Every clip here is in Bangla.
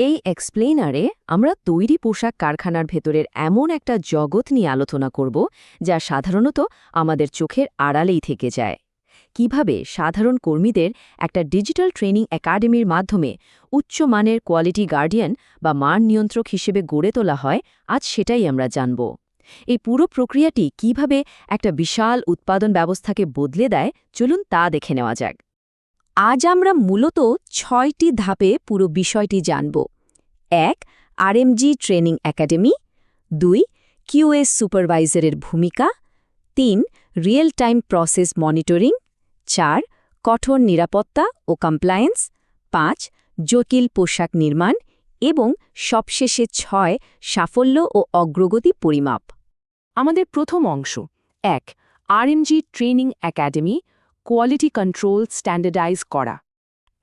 এই এক্সপ্লেনারে আমরা তৈরি পোশাক কারখানার ভেতরের এমন একটা জগৎ নিয়ে আলোচনা করব যা সাধারণত আমাদের চোখের আড়ালেই থেকে যায় কিভাবে সাধারণ কর্মীদের একটা ডিজিটাল ট্রেনিং একাডেমির মাধ্যমে উচ্চমানের কোয়ালিটি গার্ডিয়ান বা মান নিয়ন্ত্রক হিসেবে গড়ে তোলা হয় আজ সেটাই আমরা জানব এই পুরো প্রক্রিয়াটি কিভাবে একটা বিশাল উৎপাদন ব্যবস্থাকে বদলে দেয় চলুন তা দেখে নেওয়া যাক আজ আমরা মূলত ৬টি ধাপে পুরো বিষয়টি জানব ১ আরএমজি ট্রেনিং একাডেমি ২ কিউএস সুপারভাইজারের ভূমিকা ৩ রিয়েল টাইম প্রসেস মনিটরিং ৪ কঠোর নিরাপত্তা ও কমপ্লায়েন্স ৫ জটিল পোশাক নির্মাণ এবং সবশেষে ৬ সাফল্য ও অগ্রগতি পরিমাপ আমাদের প্রথম অংশ ১ RMG training academy quality control standardise করা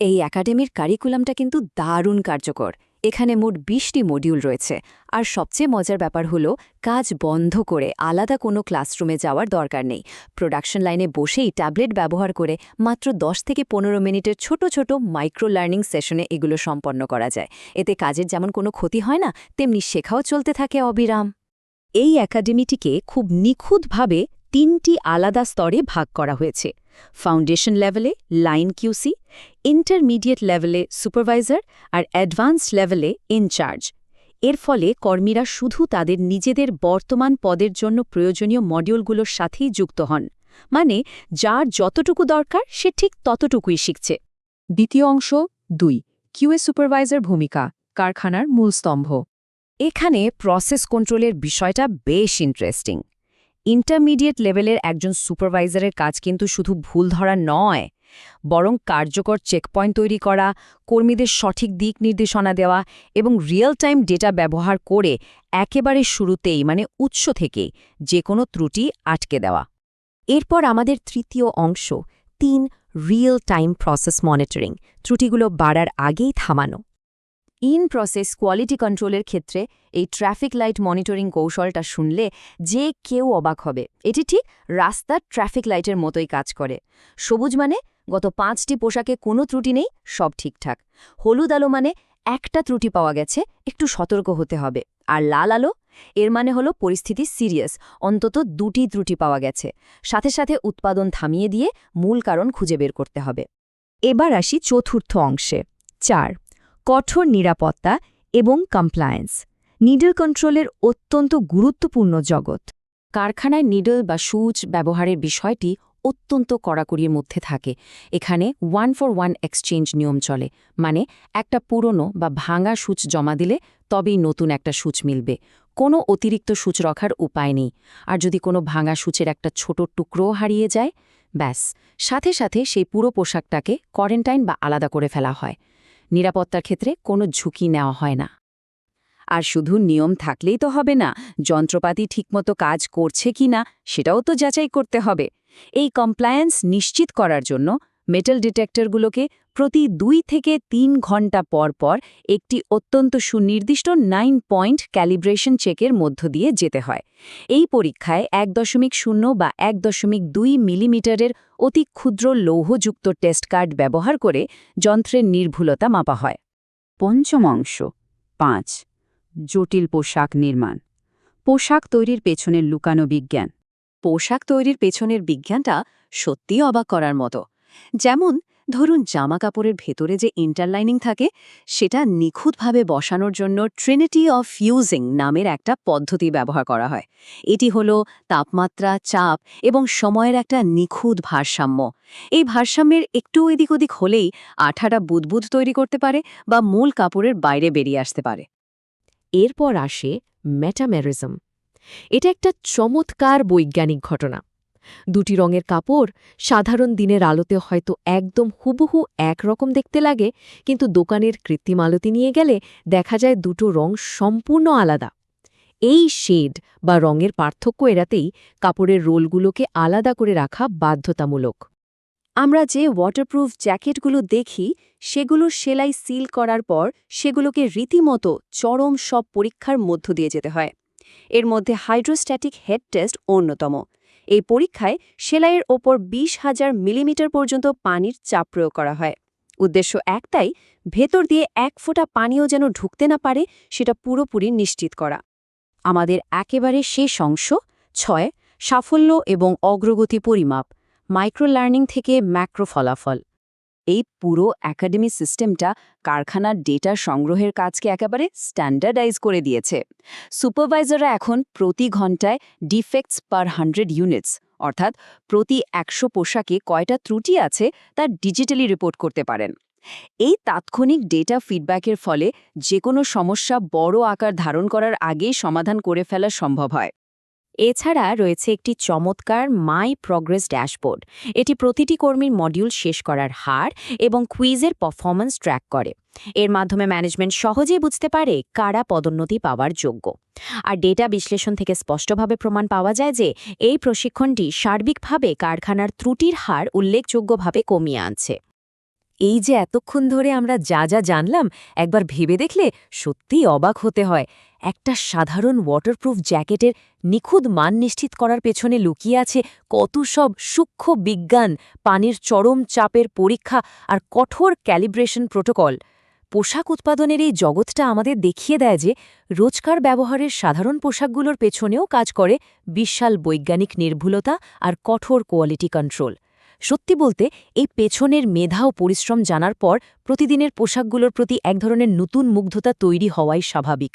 এই একাডেমির কারিকুলামটা কিন্তু দারুণ কার্যকর এখানে মোট ২০টি মডিউল রয়েছে আর সবচেয়ে মজার ব্যাপার হলো কাজ বন্ধ করে আলাদা কোনো ক্লাসরুমে যাওয়ার দরকার নেই প্রোডাকশন লাইনে বসেই ট্যাবলেট ব্যবহার করে মাত্র ১০ থেকে ১৫ মিনিটের ছোট ছোট মাইক্রো লার্নিং সেশনে এগুলো সম্পন্ন করা যায় এতে কাজের যেমন কোনো ক্ষতি হয় না তেমনি শেখাও চলতে থাকে অবিরাম এই একাডেমিটিকে খুব নিখুঁতভাবে ৩টি আলাদা স্তরে ভাগ করা হয়েছে ফাউন্ডেশন লেভেলে লাইন কিউসি ইন্টারমিডিয়েট লেভেলে সুপারভাইজার আর অ্যাডভান্সড লেভেলে ইনচার্জ এর ফলে কর্মীরা শুধু তাদের নিজেদের বর্তমান পদের জন্য প্রয়োজনীয় মডিউলগুলোর সাথেই যুক্ত হন মানে যার যতটুকু দরকার সে ঠিক ততটুকুই শিখছে দ্বিতীয় অংশ ২ কিউএস সুপারভাইজার ভূমিকা কারখানার মূল স্তম্ভ এখানে প্রসেস কন্ট্রোলের বিষয়টা বেশ ইন্টারেস্টিং ইন্টারমিডিয়েট লেভেলের একজন সুপারভাইজারের কাজ কিন্তু শুধু ভুল ধরা নয় বরং কার্যকর চেকপয়েন্ট তৈরি করা কর্মীদের সঠিক দিক নির্দেশনা দেওয়া এবং রিয়েল টাইম ডেটা ব্যবহার করে একেবারে শুরুতেই মানে উৎস থেকেই যে কোনো ত্রুটি আটকে দেওয়া এরপর আমাদের তৃতীয় অংশ ৩ রিয়েল টাইম প্রসেস মনিটরিং ত্রুটিগুলো বাড়ার আগেই থামানো ইন প্রসেস কোয়ালিটি কন্ট্রোলের ক্ষেত্রে এই ট্রাফিক লাইট মনিটরিং কৌশলটা শুনলে যে কেউ অবাক হবে এটি ঠিক রাস্তার ট্রাফিক লাইটের মতোই কাজ করে সবুজ মানে গত ৫টি পোশাকে কোনো ত্রুটি নেই সব ঠিকঠাক হলুদ আলো মানে একটা ত্রুটি পাওয়া গেছে একটু সতর্ক হতে হবে আর লাল আলো এর মানে হলো পরিস্থিতি সিরিয়াস অন্তত ২টি ত্রুটি পাওয়া গেছে সাথে সাথে উৎপাদন থামিয়ে দিয়ে মূল কারণ খুঁজে বের করতে হবে এবার আসি চতুর্থ অংশে ৪ কঠোর নিরাপত্তা এবং কমপ্লায়েন্স নিডল কন্ট্রোলের অত্যন্ত গুরুত্বপূর্ণ জগৎ কারখানায় নিডল বা সুচ ব্যবহারের বিষয়টি অত্যন্ত কড়াকড়ির মধ্যে থাকে এখানে 1-for-1 এক্সচেঞ্জ নিয়ম চলে মানে একটা পুরনো বা ভাঙা সূচ জমা দিলে তবেই নতুন একটা সূচ মিলবে কোনো অতিরিক্ত সূচ রাখার উপায় নেই আর যদি কোনো ভাঙা সূচের একটা ছোট টুকরোও হারিয়ে যায় ব্যাস সাথে সাথে সেই পুরো পোশাকটাকে কোয়ারেন্টাইন বা আলাদা করে ফেলা হয় নিরাপত্তার ক্ষেত্রে কোনো ঝুঁকি নেওয়া হয় না আর শুধু নিয়ম থাকলেই তো হবে না যন্ত্রপাতি ঠিকমতো কাজ করছে কি না সেটাও তো যাচাই করতে হবে এই কমপ্লায়েন্স নিশ্চিত করার জন্য মেটাল ডিটেক্টরগুলোকে প্রতি ২ থেকে ৩ ঘণ্টা পর পর একটি অত্যন্ত সুনির্দিষ্ট 9-পয়েন্ট ক্যালিব্রেশন চেকের মধ্য দিয়ে যেতে হয় এই পরীক্ষায় ১.০ বা ১.২ মিলিমিটারের অতি ক্ষুদ্র লৌহযুক্ত টেস্ট কার্ড ব্যবহার করে যন্ত্রের নির্ভুলতা মাপা হয় পঞ্চম অংশ ৫ জটিল পোশাক নির্মাণ পোশাক তৈরির পেছনের লুকানো বিজ্ঞান পোশাক তৈরির পেছনের বিজ্ঞানটা সত্যিই অবাক করার মতো যেমন ধরুন জামা কাপড়ের ভেতরে যে ইন্টারলাইনিং থাকে সেটা নিখুঁতভাবে বসানোর জন্য ট্রিনিটি অফ ফিউজিং নামের একটা পদ্ধতি ব্যবহার করা হয় এটি হলো তাপমাত্রা চাপ এবং সময়ের একটা নিখুঁত ভারসাম্য এই ভারসাম্যের একটু এদিক ওদিক হলেই আঠাটা বুদবুদ তৈরি করতে পারে বা মূল কাপড়ের বাইরে বেরিয়ে আসতে পারে এরপর আসে মেটামেরিজম এটা একটা চমৎকার বৈজ্ঞানিক ঘটনা দুটি রঙের কাপড় সাধারণ দিনের আলোতে হয়তো একদম হুবহু একরকম দেখতে লাগে কিন্তু দোকানের কৃত্রিম আলোতে নিয়ে গেলে দেখা যায় দুটো রং সম্পূর্ণ আলাদা এই শেড বা রঙের পার্থক্য এড়াতেই কাপড়ের রোলগুলোকে আলাদা করে রাখা বাধ্যতামূলক আমরা যে ওয়াটারপ্রুফ জ্যাকেটগুলো দেখি সেগুলো সেলাই সিল করার পর সেগুলোকে রীতিমতো চরম সব পরীক্ষার মধ্য দিয়ে যেতে হয় এর মধ্যে হাইড্রোস্ট্যাটিক হেড টেস্ট অন্যতম এই পরীক্ষায় সেলাইয়ের ওপর ২০,০০০ মিলিমিটার পর্যন্ত পানির চাপ প্রয়োগ করা হয় উদ্দেশ্য একটাই, ভেতর দিয়ে এক ফোঁটা পানিও যেন ঢুকতে না পারে সেটা পুরোপুরি নিশ্চিত করা। আমাদের একেবারে শেষ অংশ ৬, সাফল্য এবং অগ্রগতি পরিমাপ, মাইক্রো লার্নিং থেকে ম্যাক্রো ফলাফল। এই পুরো একাডেমি সিস্টেমটা কারখানার ডেটা সংগ্রহের কাজকে একেবারে স্ট্যান্ডার্ডাইজ করে দিয়েছে। সুপারভাইজাররা এখন প্রতি ঘন্টায় ডিফেক্টস পার 100 ইউনিটস, অর্থাৎ প্রতি ১০০ পোশাকে কয়টা ত্রুটি আছে তা ডিজিটালি রিপোর্ট করতে পারেন। এই তাৎক্ষণিক ডেটা ফিডব্যাকের ফলে যে কোনো সমস্যা বড় আকার ধারণ করার আগেই সমাধান করে ফেলা সম্ভব হয়। এছাড়া রয়েছে একটি চমৎকার মাই প্রগ্রেস ড্যাশবোর্ড। এটি প্রতিটি কর্মীর মডিউল শেষ করার হার এবং কুইজের পারফরম্যান্স ট্র্যাক করে। এর মাধ্যমে ম্যানেজমেন্ট সহজেই বুঝতে পারে কারা পদোন্নতি পাওয়ার যোগ্য। আর ডেটা বিশ্লেষণ থেকে স্পষ্টভাবে প্রমাণ পাওয়া যায় যে এই প্রশিক্ষণটি সার্বিকভাবে কারখানার ত্রুটির হার উল্লেখযোগ্যভাবে কমিয়ে আনছে। এই যে এতক্ষণ ধরে আমরা যা যা জানলাম, একবার ভেবে দেখলে সত্যিই অবাক হতে হয়। একটা সাধারণ ওয়াটারপ্রুফ জ্যাকেটের নিখুঁত মান নিশ্চিত করার পেছনে লুকিয়ে আছে কত সব সূক্ষ্ম বিজ্ঞান, পানির চরম চাপের পরীক্ষা আর কঠোর ক্যালিব্রেশন প্রোটোকল। পোশাক উৎপাদনের এই জগৎটা আমাদের দেখিয়ে দেয় যে রোজকার ব্যবহারের সাধারণ পোশাকগুলোর পেছনেও কাজ করে বিশাল বৈজ্ঞানিক নির্ভুলতা আর কঠোর কোয়ালিটি কন্ট্রোল। সত্যি বলতে এই পেছনের মেধা ও পরিশ্রম জানার পর প্রতিদিনের পোশাকগুলোর প্রতি এক ধরনের নতুন মুগ্ধতা তৈরি হওয়াই স্বাভাবিক।